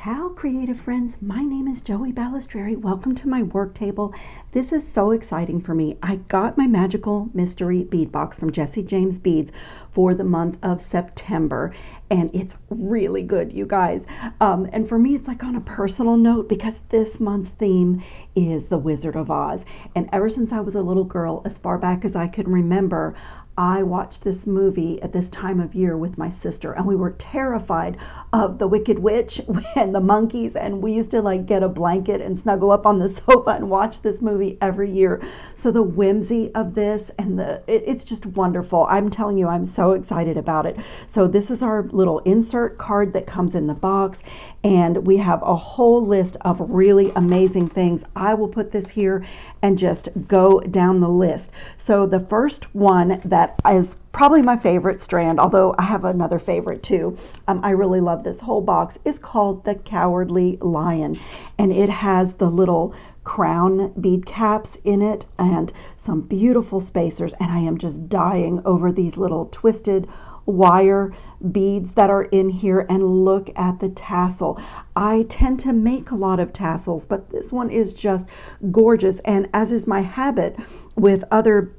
Ciao, creative friends. My name is Joey Balistreri. Welcome to my work table. This is so exciting for me. I got my magical mystery bead box from Jesse James Beads for the month of September, and it's really good, you guys. And for me, it's like on a personal note because this month's theme is the Wizard of Oz. And ever since I was a little girl, as far back as I can remember, I watched this movie at this time of year with my sister, and we were terrified of the Wicked Witch and the monkeys, and we used to like get a blanket and snuggle up on the sofa and watch this movie every year. So the whimsy of this and it's just wonderful. I'm telling you, I'm so excited about it. So this is our little insert card that comes in the box, and we have a whole list of really amazing things. I will put this here and just go down the list. So the first one that is probably my favorite strand, although I have another favorite too. I really love this whole box, is called the Cowardly Lion, and it has the little crown bead caps in it and some beautiful spacers, and I am just dying over these little twisted wire beads that are in here. And look at the tassel. I tend to make a lot of tassels, but this one is just gorgeous, and as is my habit with other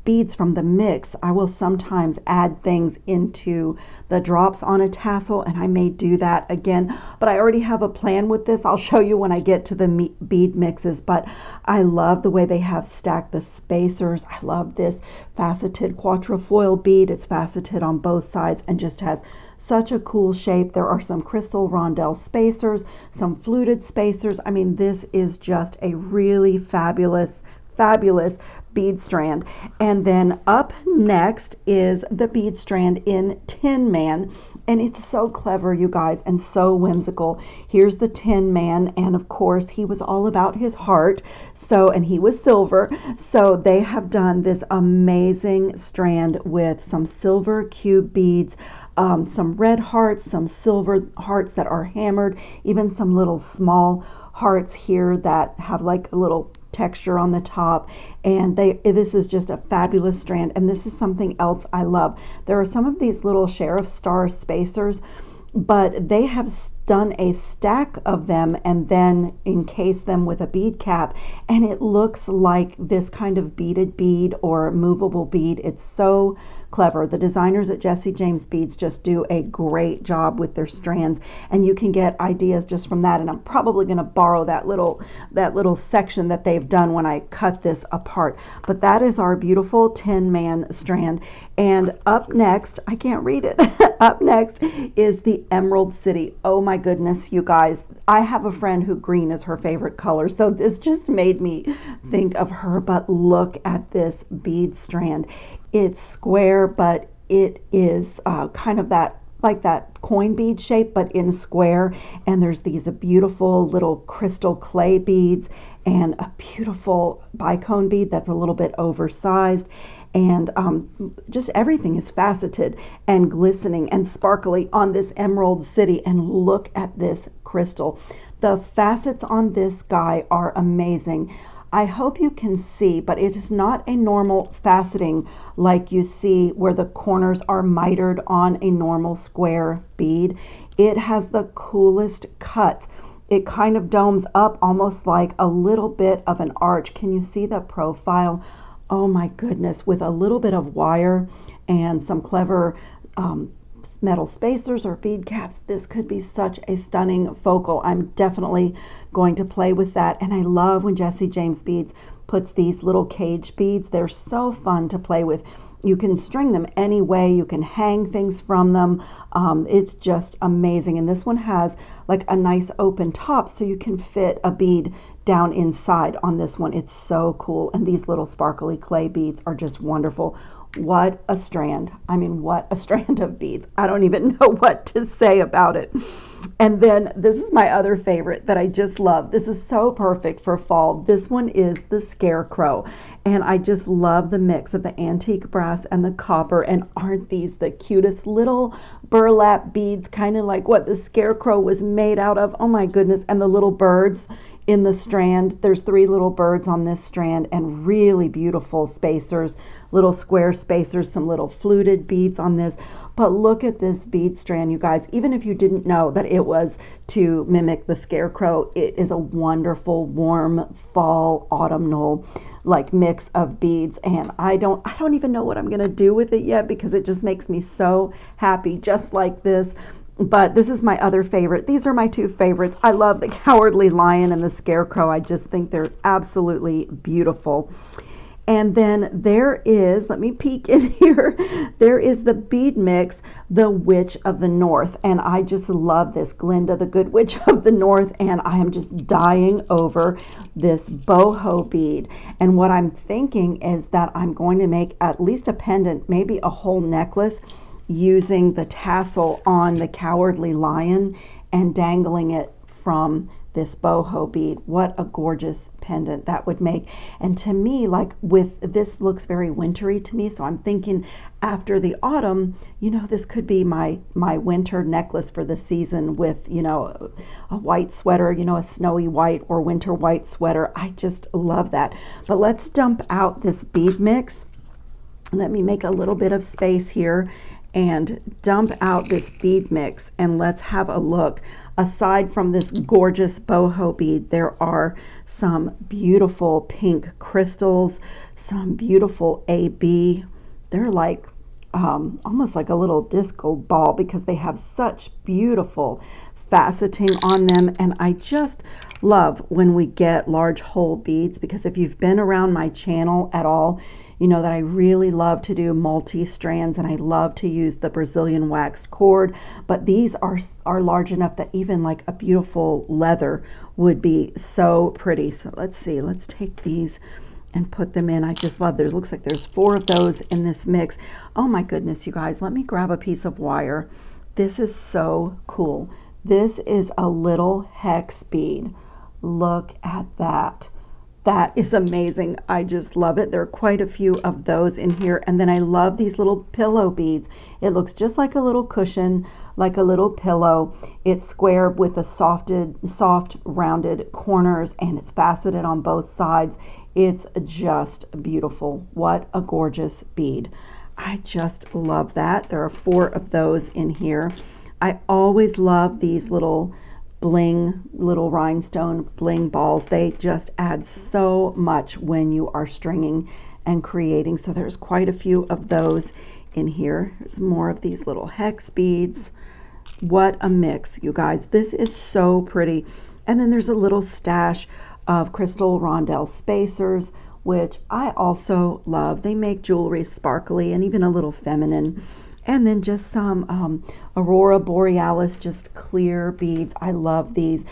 beads from the mix, I will sometimes add things into the drops on a tassel, and I may do that again, but I already have a plan with this. I'll show you when I get to the bead mixes, but I love the way they have stacked the spacers. I love this faceted quatrefoil bead. It's faceted on both sides and just has such a cool shape. There are some crystal rondelle spacers, some fluted spacers. I mean, this is just a really fabulous bead strand. And then up next is the bead strand in Tin Man, and it's so clever, you guys, and so whimsical. Here's the Tin Man, and of course he was all about his heart, and he was silver, so they have done this amazing strand with some silver cube beads, some red hearts, some silver hearts that are hammered, even some little small hearts here that have like a little texture on the top, and this is just a fabulous strand. And this is something else I love. There are some of these little sheriff star spacers, but they have done a stack of them and then encase them with a bead cap, and it looks like this kind of beaded bead or movable bead. It's so clever. The designers at Jesse James Beads just do a great job with their strands, and you can get ideas just from that. And I'm probably going to borrow that little section that they've done when I cut this apart. But that is our beautiful Tin Man strand. And up next, I can't read it. Up next is the Emerald City. Oh my goodness, you guys. I have a friend who green is her favorite color, so this just made me think of her. But look at this bead strand. It's square, but it is kind of like that coin bead shape, but in square. And there's these beautiful little crystal clay beads and a beautiful bicone bead that's a little bit oversized. And just everything is faceted and glistening and sparkly on this Emerald City. And look at this crystal. The facets on this guy are amazing. I hope you can see, but it is not a normal faceting like you see where the corners are mitered on a normal square bead. It has the coolest cuts. It kind of domes up almost like a little bit of an arch. Can you see the profile? Oh my goodness, with a little bit of wire and some clever metal spacers or bead caps, this could be such a stunning focal. I'm definitely going to play with that. And I love when Jesse James Beads puts these little cage beads. They're so fun to play with. You can string them any way. You can hang things from them. It's just amazing. And this one has like a nice open top, so you can fit a bead down inside on this one. It's so cool. And these little sparkly clay beads are just wonderful. What a strand. I mean, what a strand of beads. I don't even know what to say about it. And then this is my other favorite that I just love. This is so perfect for fall. This one is the Scarecrow. And I just love the mix of the antique brass and the copper. And aren't these the cutest little burlap beads, kind of like what the Scarecrow was made out of? Oh my goodness. And the little birds in the strand. There's 3 little birds on this strand and really beautiful spacers, little square spacers, some little fluted beads on this. But look at this bead strand, you guys. Even if you didn't know that it was to mimic the scarecrow, it is a wonderful, warm, fall, autumnal like mix of beads. And I don't even know what I'm gonna do with it yet, because it just makes me so happy, just like this. But this is my other favorite. These are my 2 favorites. I love the Cowardly Lion and the Scarecrow. I just think they're absolutely beautiful. And then there is, let me peek in here, there is the bead mix, the Witch of the North. And I just love this, Glinda, the Good Witch of the North. And I am just dying over this boho bead. And what I'm thinking is that I'm going to make at least a pendant, maybe a whole necklace, using the tassel on the Cowardly Lion and dangling it from this boho bead. What a gorgeous pendant that would make. And to me, like with this, looks very wintry to me, so I'm thinking after the autumn, you know, this could be my winter necklace for the season, with, you know, a white sweater, you know, a snowy white or winter white sweater. I just love that. But let's dump out this bead mix. Let me make a little bit of space here and dump out this bead mix, and let's have a look. Aside from this gorgeous boho bead, there are some beautiful pink crystals, some beautiful AB. They're like almost like a little disco ball, because they have such beautiful faceting on them. And I just love when we get large hole beads, because if you've been around my channel at all, you know that I really love to do multi-strands, and I love to use the Brazilian waxed cord. But these are large enough that even like a beautiful leather would be so pretty. So let's see, let's take these and put them in. I just love, there looks like there's 4 of those in this mix. Oh my goodness, you guys, let me grab a piece of wire. This is so cool. This is a little hex bead. Look at that. That is amazing. I just love it. There are quite a few of those in here. And then I love these little pillow beads. It looks just like a little cushion, like a little pillow. It's square with the soft rounded corners, and it's faceted on both sides. It's just beautiful. What a gorgeous bead. I just love that. There are 4 of those in here. I always love these little bling, little rhinestone bling balls. They just add so much when you are stringing and creating. So there's quite a few of those in here. There's more of these little hex beads. What a mix, you guys. This is so pretty. And then there's a little stash of crystal rondelle spacers, which I also love. They make jewelry sparkly and even a little feminine. And then just some Aurora Borealis, just clear beads. I love these.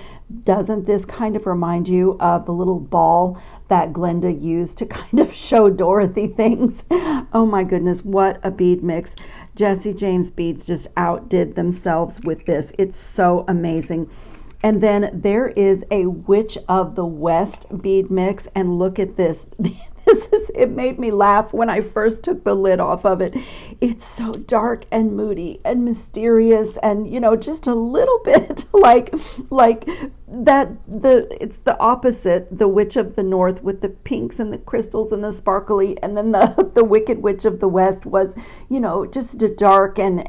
Doesn't this kind of remind you of the little ball that Glinda used to kind of show Dorothy things? Oh my goodness, what a bead mix. Jesse James Beads just outdid themselves with this. It's so amazing. And then there is a Witch of the West bead mix, and look at this. It made me laugh when I first took the lid off of it. It's so dark and moody and mysterious, and you know, just a little bit like that. It's the opposite, the Witch of the North with the pinks and the crystals and the sparkly, and then the Wicked Witch of the West was, you know, just dark and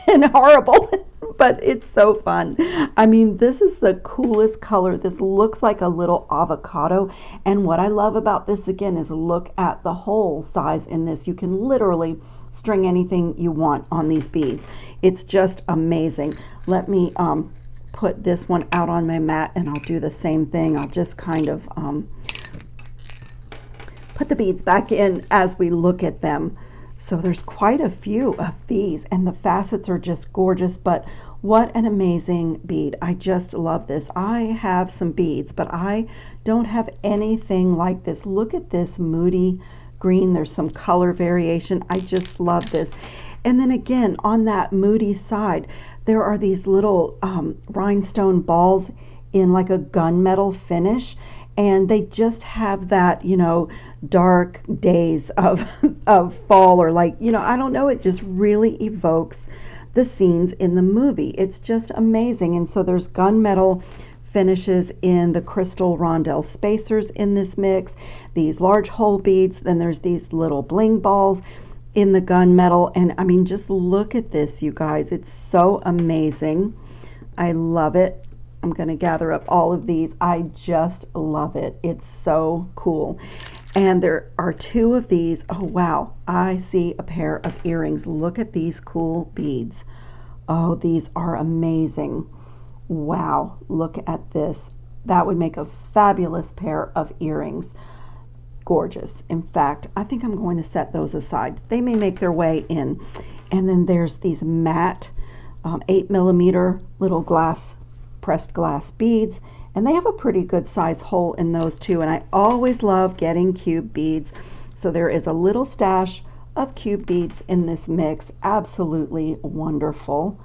and horrible. But it's so fun. I mean, this is the coolest color. This looks like a little avocado. And what I love about this, again, is look at the hole size in this. You can literally string anything you want on these beads. It's just amazing. Let me put this one out on my mat, and I'll do the same thing. I'll just kind of put the beads back in as we look at them. So there's quite a few of these, and the facets are just gorgeous. But what an amazing bead. I just love this. I have some beads, but I don't have anything like this. Look at this moody green. There's some color variation. I just love this. And then again, on that moody side, there are these little rhinestone balls in like a gunmetal finish. And they just have that, you know, dark days of fall, or like, you know, I don't know, it just really evokes the scenes in the movie. It's just amazing. And so there's gunmetal finishes in the crystal rondelle spacers in this mix, these large hole beads, then there's these little bling balls in the gunmetal. And I mean, just look at this, you guys. It's so amazing. I love it. I'm going to gather up all of these. I just love it. It's so cool. And there are two of these. Oh, wow. I see a pair of earrings. Look at these cool beads. Oh, these are amazing. Wow. Look at this. That would make a fabulous pair of earrings. Gorgeous. In fact, I think I'm going to set those aside. They may make their way in. And then there's these matte 8mm little pressed glass beads, and they have a pretty good size hole in those too. And I always love getting cube beads, so there is a little stash of cube beads in this mix. Absolutely wonderful.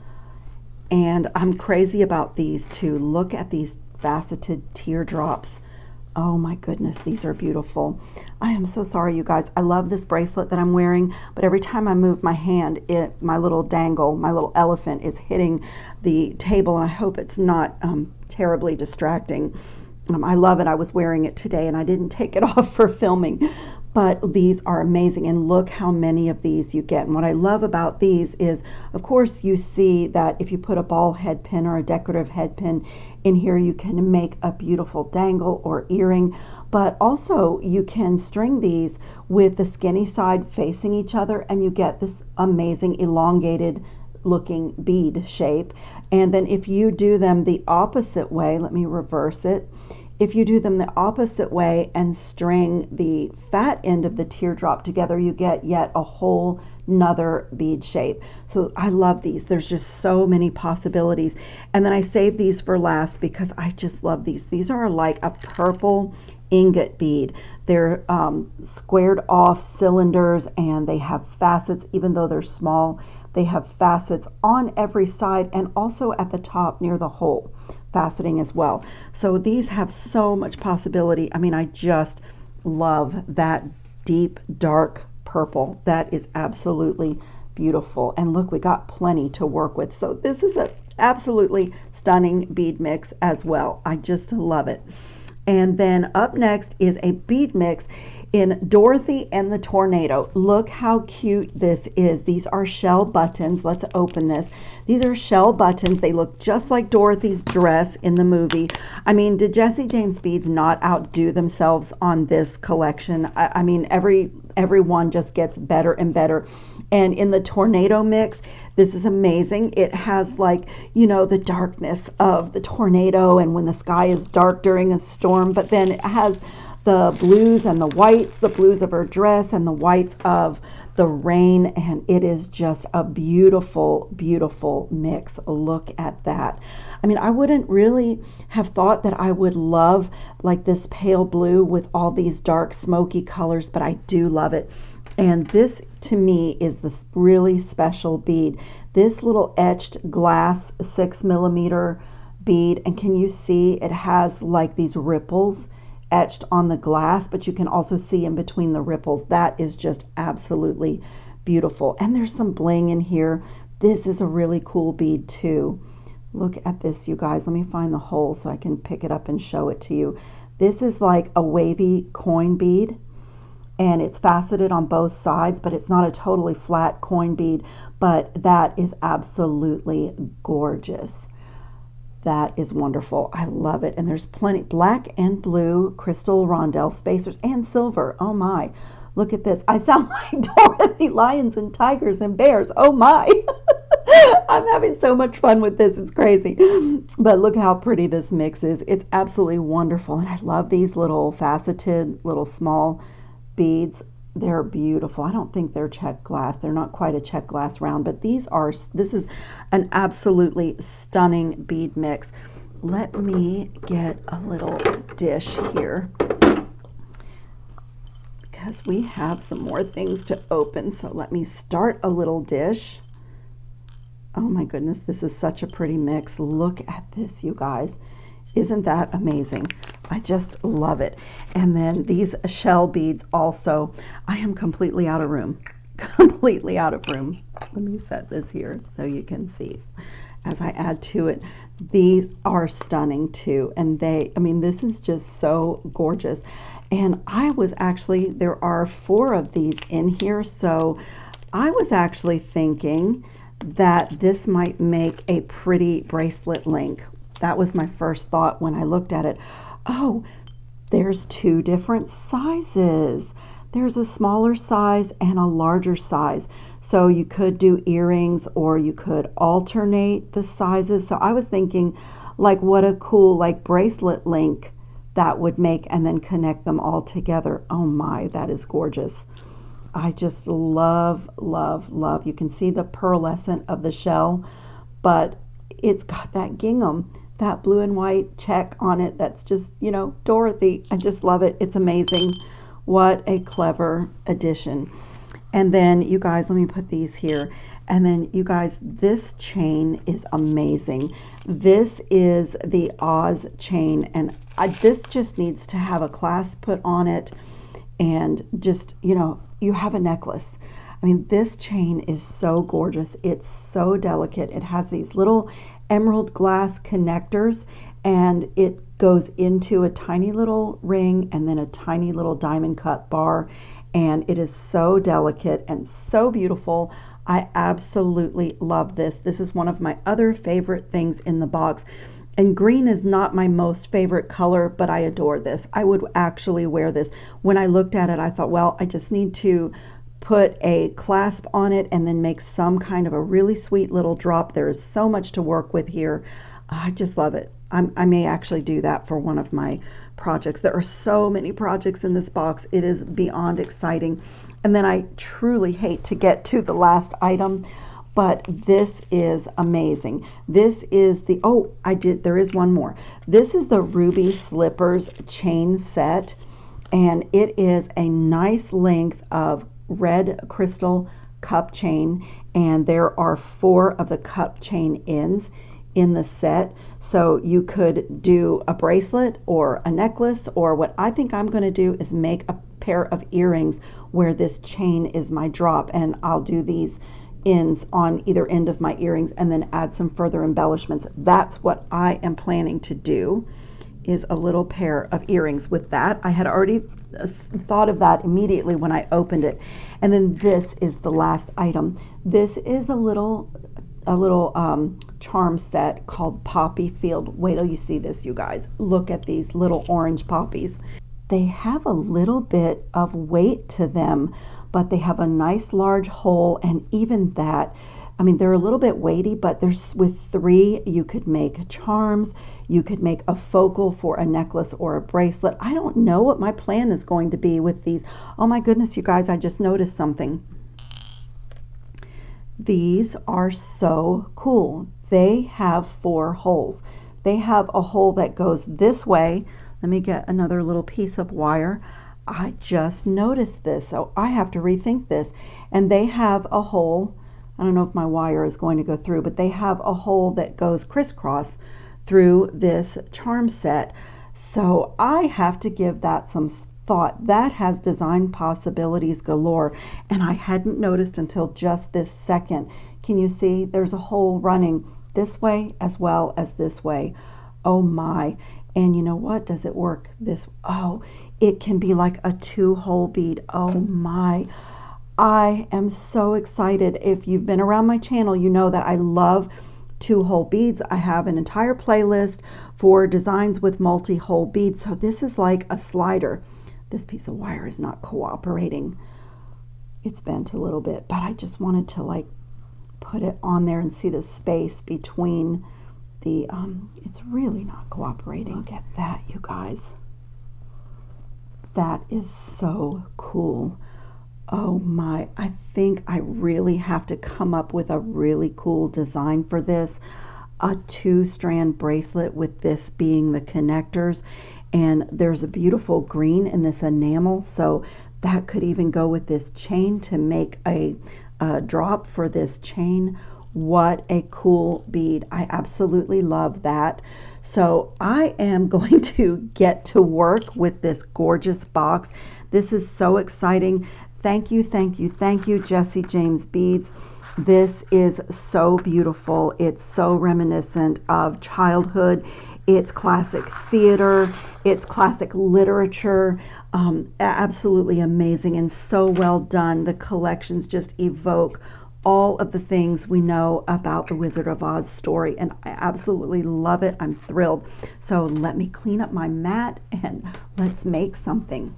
And I'm crazy about these too. Look at these faceted teardrops. Oh my goodness, these are beautiful. I am so sorry, you guys. I love this bracelet that I'm wearing, but every time I move my hand, my little dangle, my little elephant is hitting the table, and I hope it's not terribly distracting. I love it. I was wearing it today, and I didn't take it off for filming, but these are amazing, and look how many of these you get. And what I love about these is, of course, you see that if you put a ball head pin or a decorative head pin in here, you can make a beautiful dangle or earring, but also you can string these with the skinny side facing each other, and you get this amazing elongated looking bead shape. And then if you do them the opposite way, let me reverse it. If you do them the opposite way and string the fat end of the teardrop together, you get yet a whole nother bead shape. So I love these. There's just so many possibilities. And then I saved these for last because I just love these. These are like a purple ingot bead. They're squared off cylinders, and they have facets. Even though they're small, they have facets on every side and also at the top near the hole, faceting as well. So these have so much possibility. I mean, I just love that deep dark purple. That is absolutely beautiful. And look, we got plenty to work with. So this is an absolutely stunning bead mix as well. I just love it. And then up next is a bead mix in Dorothy and the Tornado. Look how cute this is. These are shell buttons. Let's open this. These are shell buttons. They look just like Dorothy's dress in the movie. I mean, did Jesse James Beads not outdo themselves on this collection? I mean, every one just gets better and better. And in the Tornado mix, this is amazing. It has, like, you know, the darkness of the tornado and when the sky is dark during a storm, but then it has the blues and the whites, the blues of her dress and the whites of the rain, and it is just a beautiful, beautiful mix. Look at that. I mean, I wouldn't really have thought that I would love like this pale blue with all these dark smoky colors, but I do love it. And this to me is this really special bead. This little etched glass 6mm bead, and can you see it has like these ripples etched on the glass, but you can also see in between the ripples. That is just absolutely beautiful. And there's some bling in here. This is a really cool bead too. Look at this, you guys. Let me find the hole so I can pick it up and show it to you. This is like a wavy coin bead, and it's faceted on both sides, but it's not a totally flat coin bead, but that is absolutely gorgeous. That is wonderful. I love it. And there's plenty, black and blue crystal rondelle spacers and silver. Oh my, look at this. I sound like Dorothy, lions and tigers and bears. Oh my. I'm having so much fun with this. It's crazy. But look how pretty this mix is. It's absolutely wonderful. And I love these little faceted, little small beads. They're beautiful. I don't think they're check glass. They're not quite a check glass round, but this is an absolutely stunning bead mix. Let me get a little dish here because we have some more things to open. So let me start a little dish. Oh my goodness, this is such a pretty mix. Look at this, you guys. Isn't that amazing? I just love it. And then these shell beads also. I am completely out of room. Completely out of room. Let me set this here so you can see as I add to it. These are stunning too. And I mean, this is just so gorgeous. And there are 4 of these in here. So I was actually thinking that this might make a pretty bracelet link. That was my first thought when I looked at it. Oh, there's 2 different sizes. There's a smaller size and a larger size. So you could do earrings or you could alternate the sizes. So I was thinking like what a cool like bracelet link that would make and then connect them all together. Oh my, that is gorgeous. I just love, love, love. You can see the pearlescent of the shell, but it's got that gingham, that blue and white check on it. That's just, you know, Dorothy. I just love it. It's amazing. What a clever addition. And then you guys, let me put these here. And then you guys, this chain is amazing. This is the Oz chain, and this just needs to have a clasp put on it, and just, you know, you have a necklace. I mean, this chain is so gorgeous. It's so delicate. It has these little emerald glass connectors, and it goes into a tiny little ring and then a tiny little diamond cut bar, and it is so delicate and so beautiful. I absolutely love this. This is one of my other favorite things in the box. And green is not my most favorite color, but I adore this. I would actually wear this. When I looked at it, I thought, well, I just need to put a clasp on it and then make some kind of a really sweet little drop. There is so much to work with here. I just love it. I may actually do that for one of my projects. There are so many projects in this box. It is beyond exciting. And then I truly hate to get to the last item, but this is amazing. This is the, there is one more. This is the Ruby Slippers chain set, and it is a nice length of red crystal cup chain, and there are 4 of the cup chain ends in the set. So you could do a bracelet or a necklace, or what I think I'm going to do is make a pair of earrings where this chain is my drop, and I'll do these ends on either end of my earrings and then add some further embellishments. That's what I am planning to do, is a little pair of earrings with that. I had already thought of that immediately when I opened it. And then this is the last item. This is a little charm set called Poppy Field. Wait till you see this, you guys. Look at these little orange poppies. They have a little bit of weight to them, but they have a nice large hole, and even that, I mean, they're a little bit weighty, but there's, with 3, you could make charms, you could make a focal for a necklace or a bracelet. I don't know what my plan is going to be with these. Oh my goodness, you guys, I just noticed something. These are so cool. They have 4 holes. They have a hole that goes this way. Let me get another little piece of wire. I just noticed this, so I have to rethink this. And they have a hole, I don't know if my wire is going to go through, but they have a hole that goes crisscross through this charm set. So I have to give that some thought. That has design possibilities galore, and I hadn't noticed until just this second. Can you see there's a hole running this way as well as this way? Oh my. And you know what? Does it work this? Oh, it can be like a 2-hole bead. Oh my. I am so excited. If you've been around my channel, you know that I love 2-hole beads. I have an entire playlist for designs with multi-hole beads. So this is like a slider. This piece of wire is not cooperating. It's bent a little bit, but I just wanted to like put it on there and see the space between the, it's really not cooperating. Look at that, you guys. That is so cool. Oh my, I think I really have to come up with a really cool design for this. A 2-strand bracelet with this being the connectors. And there's a beautiful green in this enamel, so that could even go with this chain to make a drop for this chain. What a cool bead. I absolutely love that. So I am going to get to work with this gorgeous box. This is so exciting. Thank you, thank you, thank you, Jesse James Beads. This is so beautiful. It's so reminiscent of childhood. It's classic theater. It's classic literature. Absolutely amazing and so well done. The collections just evoke all of the things we know about the Wizard of Oz story, and I absolutely love it. I'm thrilled. So let me clean up my mat and let's make something.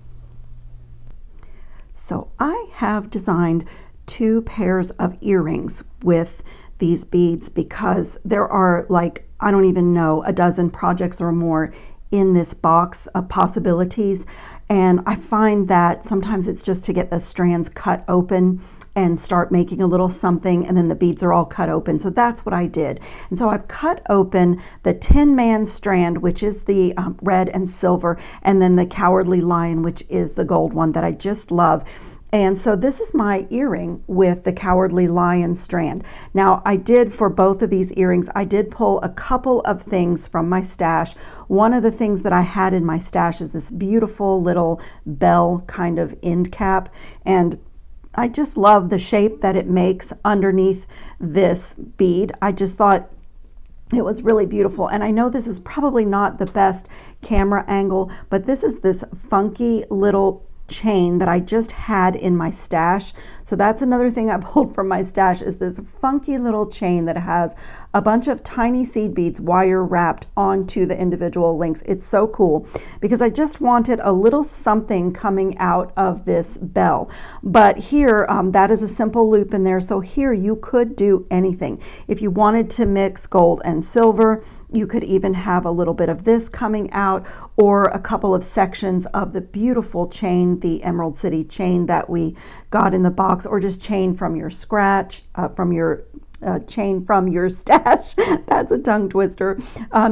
So I have designed 2 pairs of earrings with these beads because there are, like, I don't even know, a dozen projects or more in this box of possibilities, and I find that sometimes it's just to get the strands cut open and start making a little something, and then the beads are all cut open. So that's what I did. And so I've cut open the Tin Man strand, which is the red and silver, and then the Cowardly Lion, which is the gold one that I just love. And so this is my earring with the Cowardly Lion strand. Now I did, for both of these earrings, I did pull a couple of things from my stash. One of the things that I had in my stash is this beautiful little bell kind of end cap, and I just love the shape that it makes underneath this bead. I just thought it was really beautiful. And I know this is probably not the best camera angle, but this is this funky little chain that I just had in my stash. So that's another thing I pulled from my stash, is this funky little chain that has a bunch of tiny seed beads wire wrapped onto the individual links. It's so cool because I just wanted a little something coming out of this bell. But here, that is a simple loop in there. So here you could do anything. If you wanted to mix gold and silver, you could even have a little bit of this coming out, or a couple of sections of the beautiful chain, the Emerald City chain that we got in the box, or just chain from your scratch, chain from your stash. That's a tongue twister.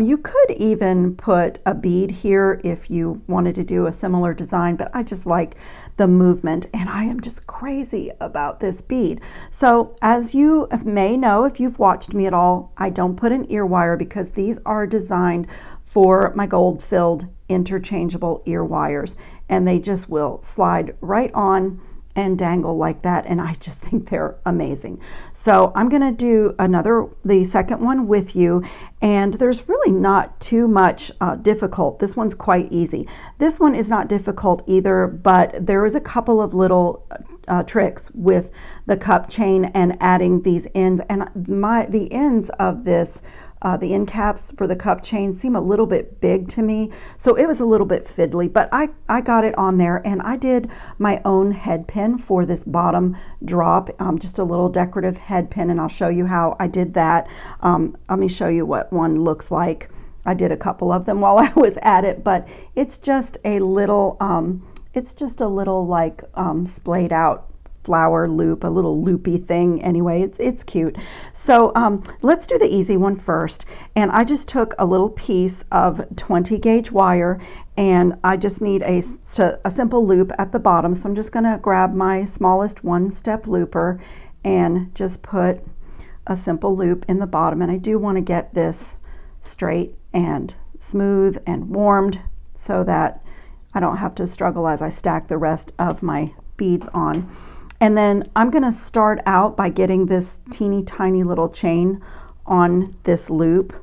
You could even put a bead here if you wanted to do a similar design, but I just like the movement, and I am just crazy about this bead. So as you may know, if you've watched me at all, I don't put an ear wire because these are designed for my gold filled interchangeable ear wires, and they just will slide right on and dangle like that, and I just think they're amazing. So I'm gonna do the second one with you, and there's really not too much difficult. This one's quite easy. This one is not difficult either, but there is a couple of little tricks with the cup chain and adding these ends, and the ends of this the end caps for the cup chain seem a little bit big to me, so it was a little bit fiddly, but I got it on there, and I did my own head pin for this bottom drop, just a little decorative head pin, and I'll show you how I did that. Let me show you what one looks like. I did a couple of them while I was at it, but it's just a little like splayed out flower loop, a little loopy thing. Anyway, it's cute. So let's do the easy one first. And I just took a little piece of 20 gauge wire, and I just need a simple loop at the bottom. So I'm just going to grab my smallest 1-step looper and just put a simple loop in the bottom. And I do want to get this straight and smooth and warmed so that I don't have to struggle as I stack the rest of my beads on. And then I'm going to start out by getting this teeny tiny little chain on this loop,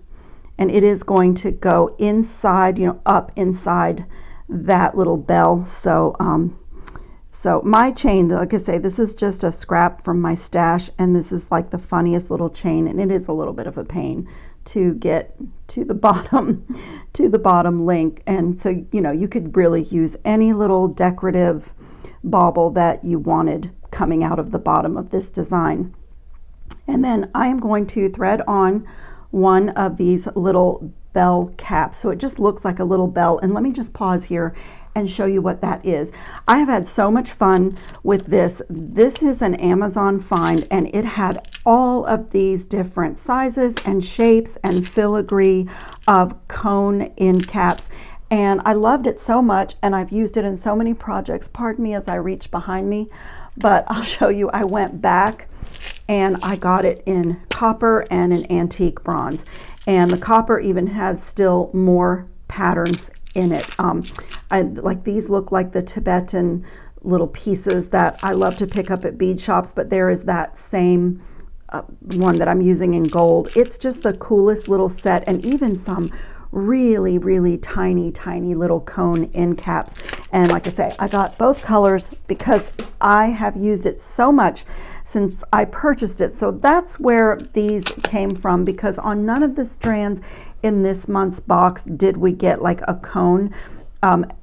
and it is going to go inside, up inside that little bell. So so my chain, like I say, this is just a scrap from my stash, and this is like the funniest little chain, and it is a little bit of a pain to get to the bottom link. And so you could really use any little decorative bauble that you wanted coming out of the bottom of this design. And then I am going to thread on one of these little bell caps, so it just looks like a little bell. And let me just pause here and show you what that is. I have had so much fun with this. This is an Amazon find, and it had all of these different sizes and shapes and filigree of cone end caps. And I loved it so much, and I've used it in so many projects. Pardon me as I reach behind me, but I'll show you. I went back and I got it in copper and an antique bronze. And the copper even has still more patterns in it. Like these look like the Tibetan little pieces that I love to pick up at bead shops, but there is that same one that I'm using in gold. It's just the coolest little set, and even some really tiny little cone end caps. And like I say, I got both colors because I have used it so much since I purchased it. So that's where these came from, because on none of the strands in this month's box did we get like a cone.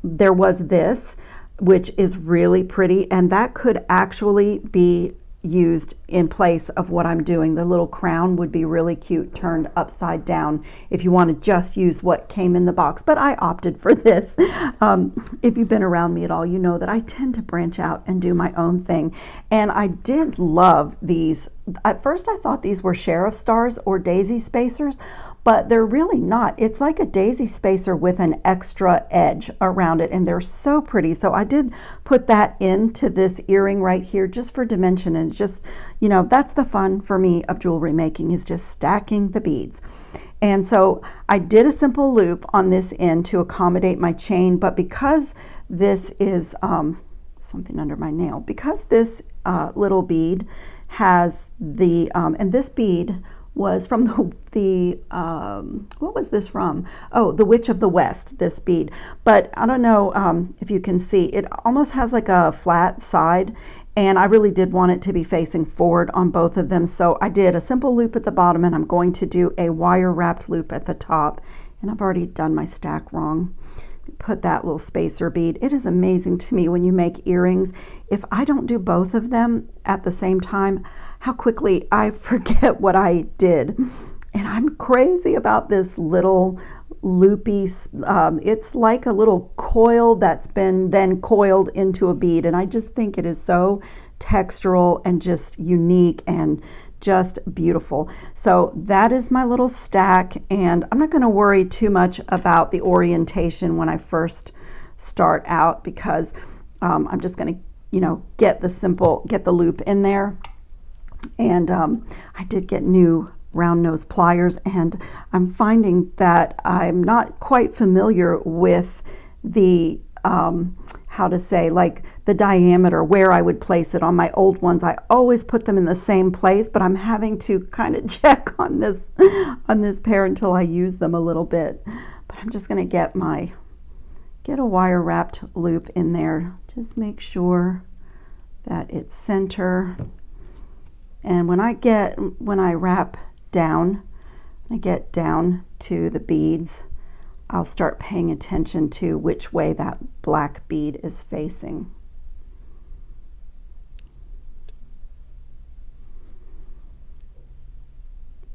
There was this, which is really pretty, and that could actually be used in place of what I'm doing. The little crown would be really cute turned upside down if you want to just use what came in the box, but I opted for this. If you've been around me at all, you know that I tend to branch out and do my own thing, and I did love these. At first I thought these were sheriff stars or daisy spacers, but they're really not. It's like a daisy spacer with an extra edge around it, and they're so pretty. So I did put that into this earring right here just for dimension, and just, you know, that's the fun for me of jewelry making, is just stacking the beads. And so I did a simple loop on this end to accommodate my chain, but because this is something under my nail, because this little bead has the, and this bead was from the what was this from? Oh, the Witch of the West, this bead. But I don't know if you can see, it almost has like a flat side, and I really did want it to be facing forward on both of them. So I did a simple loop at the bottom, and I'm going to do a wire wrapped loop at the top. And I've already done my stack wrong. Put that little spacer bead. It is amazing to me when you make earrings, if I don't do both of them at the same time, how quickly I forget what I did. And I'm crazy about this little loopy, it's like a little coil that's been then coiled into a bead, and I just think it is so textural and just unique and just beautiful. So that is my little stack, and I'm not going to worry too much about the orientation when I first start out, because I'm just going to, you know, get the loop in there. And I did get new round nose pliers, and I'm finding that I'm not quite familiar with the how to say, like the diameter, where I would place it. On my old ones, I always put them in the same place, but I'm having to kind of check on this pair until I use them a little bit. But I'm just going to get a wire wrapped loop in there. Just make sure that it's center. And when I wrap down, I get down to the beads, I'll start paying attention to which way that black bead is facing.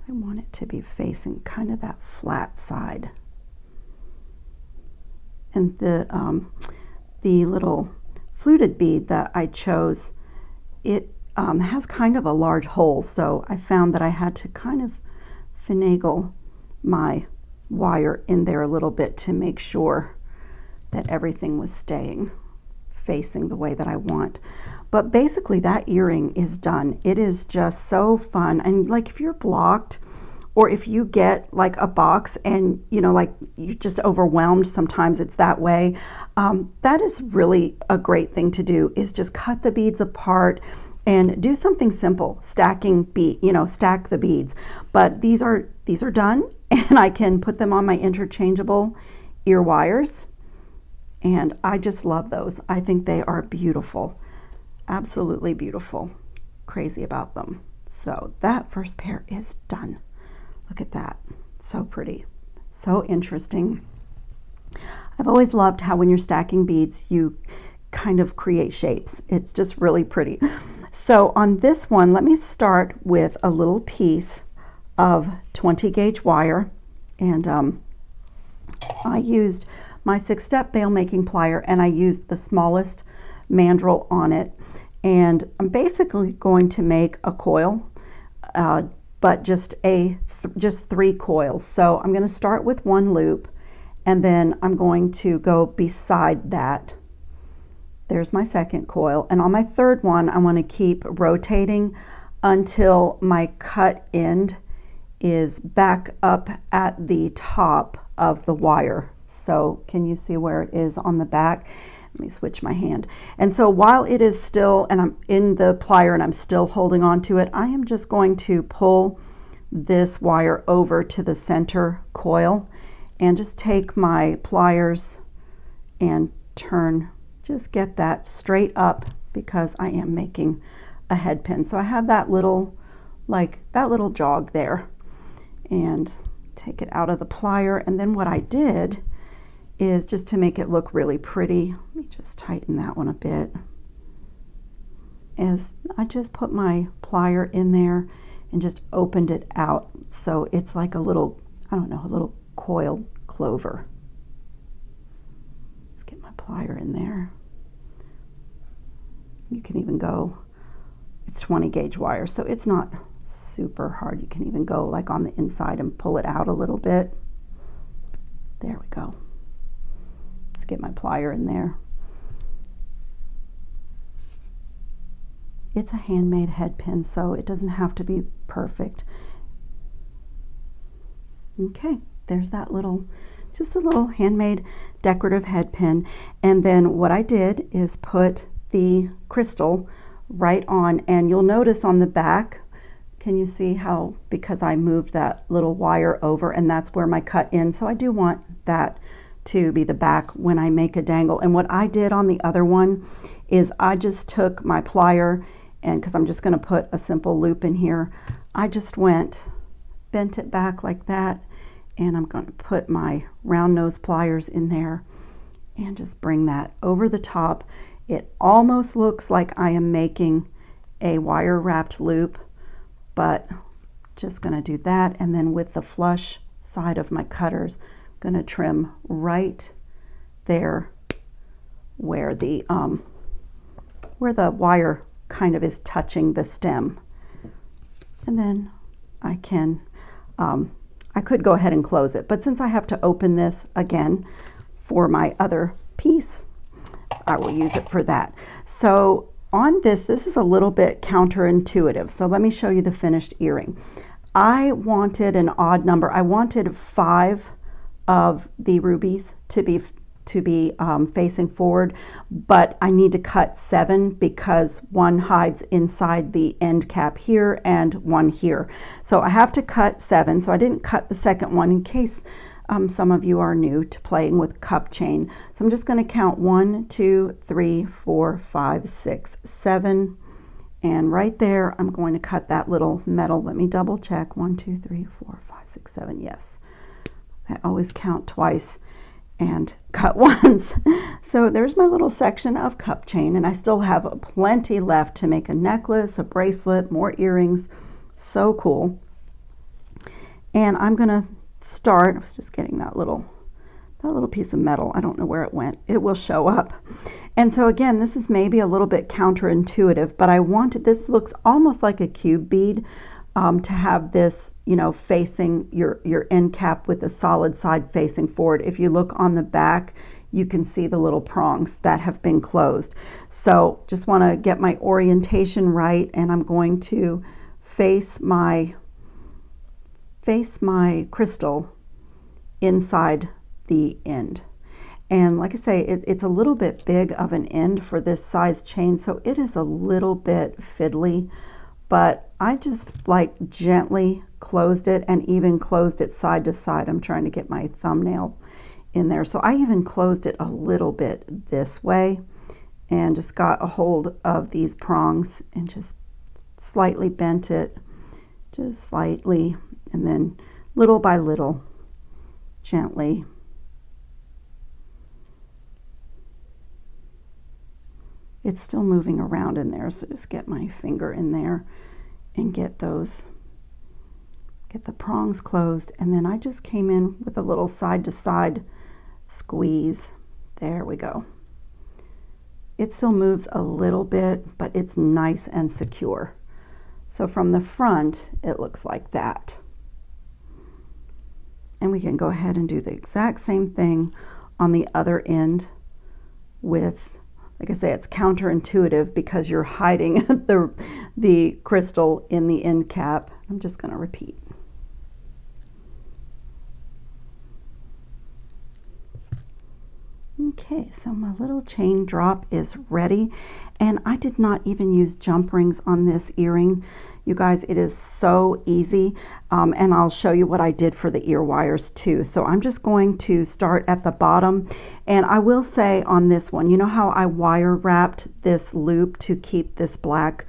I want it to be facing kind of that flat side. And the little fluted bead that I chose, it has kind of a large hole, so I found that I had to kind of finagle my wire in there a little bit to make sure that everything was staying facing the way that I want. But basically that earring is done. It is just so fun. And like, if you're blocked, or if you get like a box and, you know, like you're just overwhelmed, sometimes it's that way, that is really a great thing to do, is just cut the beads apart and do something simple, stack the beads. But these are done, and I can put them on my interchangeable ear wires, and I just love those. I think they are beautiful, absolutely beautiful. Crazy about them. So that first pair is done. Look at that, so pretty, so interesting. I've always loved how when you're stacking beads, you kind of create shapes. It's just really pretty. So on this one, let me start with a little piece of 20 gauge wire, and I used my 6-step veil making plier, and I used the smallest mandrel on it, and I'm basically going to make a coil, but just 3 coils. So I'm going to start with 1 loop, and then I'm going to go beside that. There's my 2nd coil, and on my 3rd one I want to keep rotating until my cut end is back up at the top of the wire. So can you see where it is on the back? Let me switch my hand. And so while it is still, and I'm in the plier and I'm still holding on to it, I am just going to pull this wire over to the center coil and just take my pliers and turn, just get that straight up because I am making a head pin. So I have that little, like that little jog there, and take it out of the plier. And then what I did is, just to make it look really pretty, let me just tighten that one a bit, is I just put my plier in there and just opened it out so it's like a little, I don't know, a little coiled clover. Let's get my plier in there. You can even go, it's 20 gauge wire, so it's not super hard. You can even go like on the inside and pull it out a little bit. There we go. Let's get my plier in there. It's a handmade head pin, so it doesn't have to be perfect. Okay, there's that little, just a little handmade decorative head pin. And then what I did is put the crystal right on, and you'll notice on the back, can you see how, because I moved that little wire over, and that's where my cut in, so I do want that to be the back when I make a dangle. And what I did on the other one is I just took my plier, and because I'm just going to put a simple loop in here, I just bent it back like that, and I'm going to put my round nose pliers in there and just bring that over the top. It almost looks like I am making a wire wrapped loop, but just going to do that. And then with the flush side of my cutters, I'm going to trim right there where the wire kind of is touching the stem. And then I can, I could go ahead and close it, but since I have to open this again for my other piece, I will use it for that. So on this is a little bit counterintuitive. So let me show you the finished earring. I wanted an odd number. I wanted 5 of the rubies to be facing forward, but I need to cut 7 because one hides inside the end cap here and one here. So I have to cut 7. So I didn't cut the second one in case some of you are new to playing with cup chain. So I'm just going to count 1, 2, 3, 4, 5, 6, 7. And right there, I'm going to cut that little metal. Let me double check. 1, 2, 3, 4, 5, 6, 7. Yes. I always count twice and cut once. So there's my little section of cup chain, and I still have plenty left to make a necklace, a bracelet, more earrings. So cool. And I'm gonna start, I was just getting that little piece of metal. I don't know where it went. It will show up. And so again, this is maybe a little bit counterintuitive, but I wanted, this looks almost like a cube bead, to have this, you know, facing your end cap with the solid side facing forward. If you look on the back, you can see the little prongs that have been closed. So just want to get my orientation right, and I'm going to face my crystal inside the end. And like I say, it's a little bit big of an end for this size chain, so it is a little bit fiddly, but I just like gently closed it and even closed it side to side. I'm trying to get my thumbnail in there. So I even closed it a little bit this way and just got a hold of these prongs and just slightly bent it, just slightly, and then little by little, gently. It's still moving around in there, so just get my finger in there and get the prongs closed. And then I just came in with a little side to side squeeze. There we go. It still moves a little bit, but it's nice and secure. So from the front, it looks like that. And we can go ahead and do the exact same thing on the other end with, like I say, it's counterintuitive because you're hiding the crystal in the end cap. I'm just going to repeat. Okay, so my little chain drop is ready, and I did not even use jump rings on this earring. You guys, it is so easy, and I'll show you what I did for the ear wires too. So I'm just going to start at the bottom, and I will say on this one, you know how I wire wrapped this loop to keep this black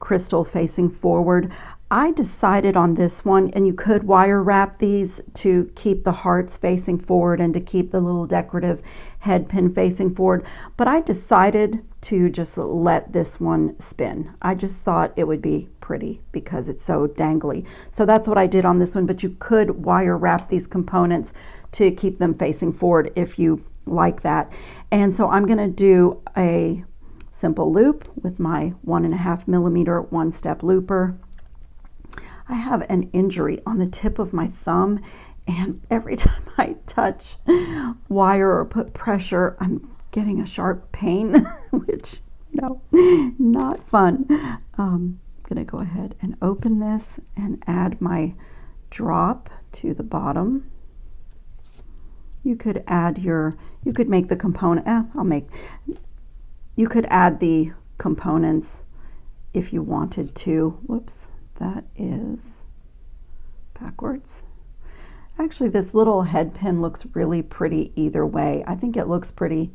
crystal facing forward? I decided on this one, and you could wire wrap these to keep the hearts facing forward and to keep the little decorative head pin facing forward, but I decided to just let this one spin. I just thought it would be pretty because it's so dangly. So that's what I did on this one, but you could wire wrap these components to keep them facing forward if you like that. And so I'm going to do a simple loop with my 1.5 millimeter one-step looper. I have an injury on the tip of my thumb, and every time I touch wire or put pressure, I'm getting a sharp pain, which, you know, not fun. I'm going to go ahead and open this and add my drop to the bottom. You could add you could make the component, you could add the components if you wanted to. Whoops. That is backwards. Actually, this little head pin looks really pretty either way. I think it looks pretty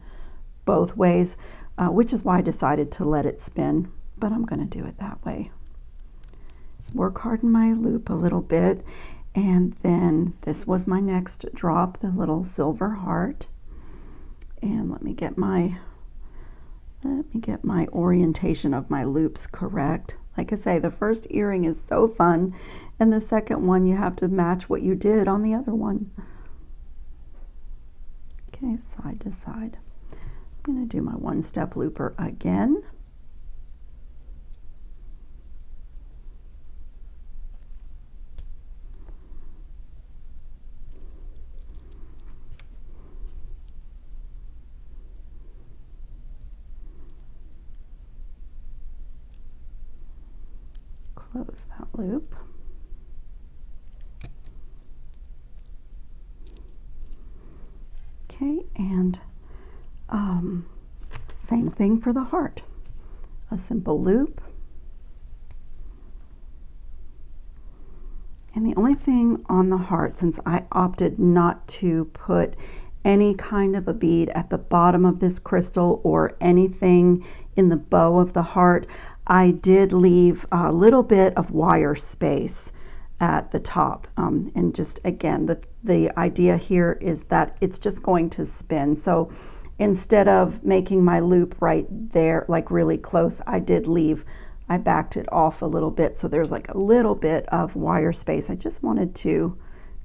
both ways, which is why I decided to let it spin, but I'm going to do it that way. Work hard in my loop a little bit, and then this was my next drop, the little silver heart. And let me get my orientation of my loops correct. Like I say, the first earring is so fun, and the second one you have to match what you did on the other one. Okay, side to side. I'm going to do my one-step looper again. Close that loop. Okay, and same thing for the heart. A simple loop. And the only thing on the heart, since I opted not to put any kind of a bead at the bottom of this crystal or anything in the bow of the heart, I did leave a little bit of wire space at the top. And just again, the idea here is that it's just going to spin. So instead of making my loop right there, like really close, I backed it off a little bit. So there's like a little bit of wire space. I just wanted to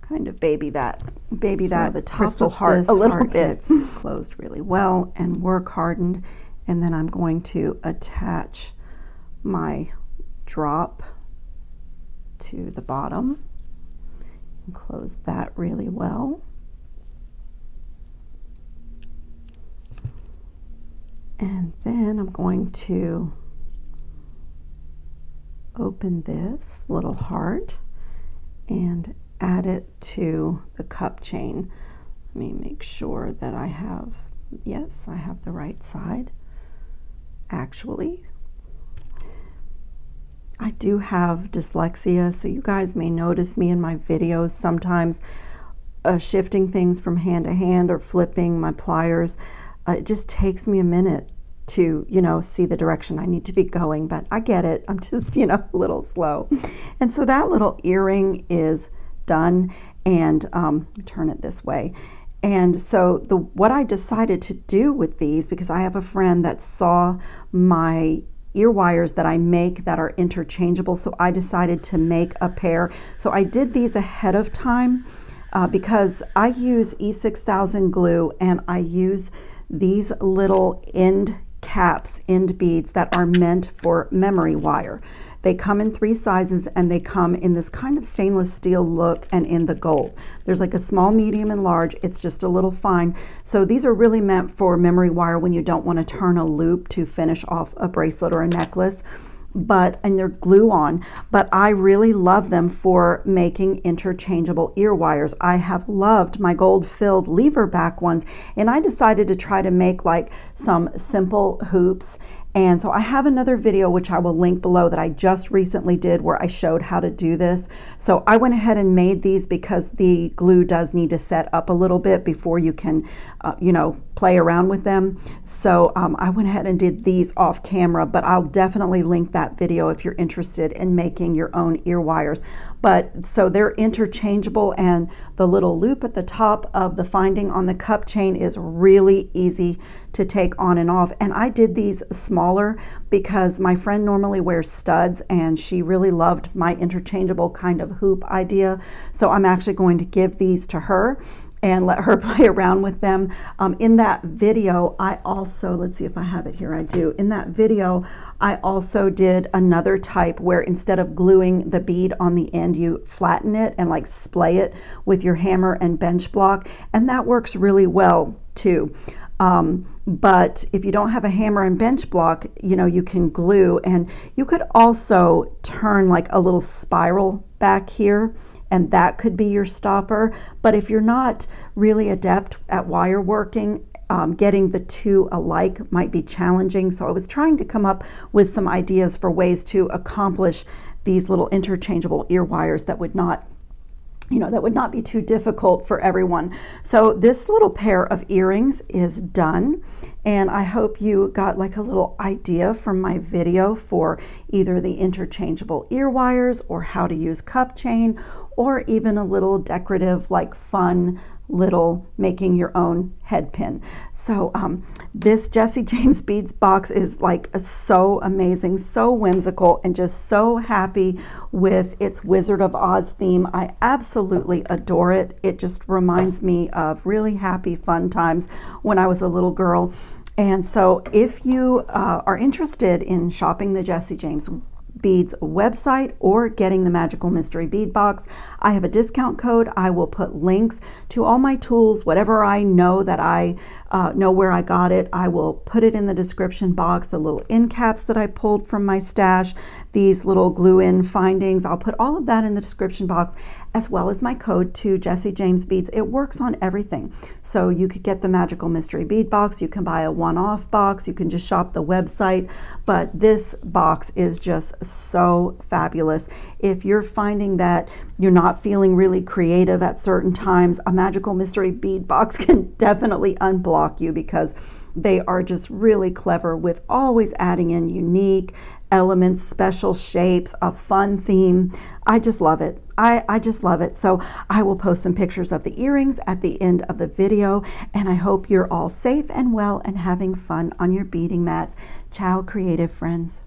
kind of baby that the top crystal heart a little bit. Closed really well and work hardened. And then I'm going to attach my drop to the bottom and close that really well. And then I'm going to open this little heart and add it to the cup chain. Let me make sure that I have the right side. Actually, I do have dyslexia, so you guys may notice me in my videos sometimes shifting things from hand to hand or flipping my pliers. It just takes me a minute to, see the direction I need to be going, but I get it. I'm just, a little slow. And so that little earring is done, and turn it this way. And so what I decided to do with these, because I have a friend that saw my ear wires that I make that are interchangeable, so I decided to make a pair. So I did these ahead of time because I use E6000 glue, and I use these little end caps, end beads that are meant for memory wire. They come in 3 sizes, and they come in this kind of stainless steel look and in the gold. There's like a small, medium, and large. It's just a little fine. So these are really meant for memory wire when you don't want to turn a loop to finish off a bracelet or a necklace. and they're glue on, but I really love them for making interchangeable ear wires. I have loved my gold filled lever back ones, and I decided to try to make like some simple hoops. And so I have another video, which I will link below, that I just recently did where I showed how to do this. So I went ahead and made these because the glue does need to set up a little bit before you can, you know, play around with them. So I went ahead and did these off camera, but I'll definitely link that video if you're interested in making your own ear wires. But so they're interchangeable, and the little loop at the top of the finding on the cup chain is really easy to take on and off. And I did these smaller because my friend normally wears studs, and she really loved my interchangeable kind of hoop idea. So I'm actually going to give these to her and let her play around with them. In that video, I also, let's see if I have it here, I do. In that video, I also did another type where instead of gluing the bead on the end, you flatten it and like splay it with your hammer and bench block, and that works really well too. But if you don't have a hammer and bench block, you know, you can glue, and you could also turn like a little spiral back here, and that could be your stopper. But if you're not really adept at wire working, getting the two alike might be challenging. So I was trying to come up with some ideas for ways to accomplish these little interchangeable ear wires that would not, you know, that would not be too difficult for everyone. So this little pair of earrings is done, and I hope you got like a little idea from my video for either the interchangeable ear wires or how to use cup chain, or even a little decorative, like fun little making your own head pin. So this Jesse James Beads box is like so amazing, so whimsical, and just so happy with its Wizard of Oz theme. I absolutely adore it. It just reminds me of really happy, fun times when I was a little girl. And so if you are interested in shopping the Jesse James Beads website or getting the Magical Mystery Bead Box, I have a discount code. I will put links to all my tools, whatever I know that I know where I got it. I will put it in the description box, the little end caps that I pulled from my stash, these little glue-in findings. I'll put all of that in the description box, as well as my code to Jesse James Beads. It works on everything. So you could get the Magical Mystery Bead Box, you can buy a one-off box, you can just shop the website, but this box is just so fabulous. If you're finding that you're not feeling really creative at certain times, a Magical Mystery Bead Box can definitely unblock you, because they are just really clever with always adding in unique elements, special shapes, a fun theme. I just love it. I just love it. So I will post some pictures of the earrings at the end of the video, and I hope you're all safe and well and having fun on your beading mats. Ciao, creative friends.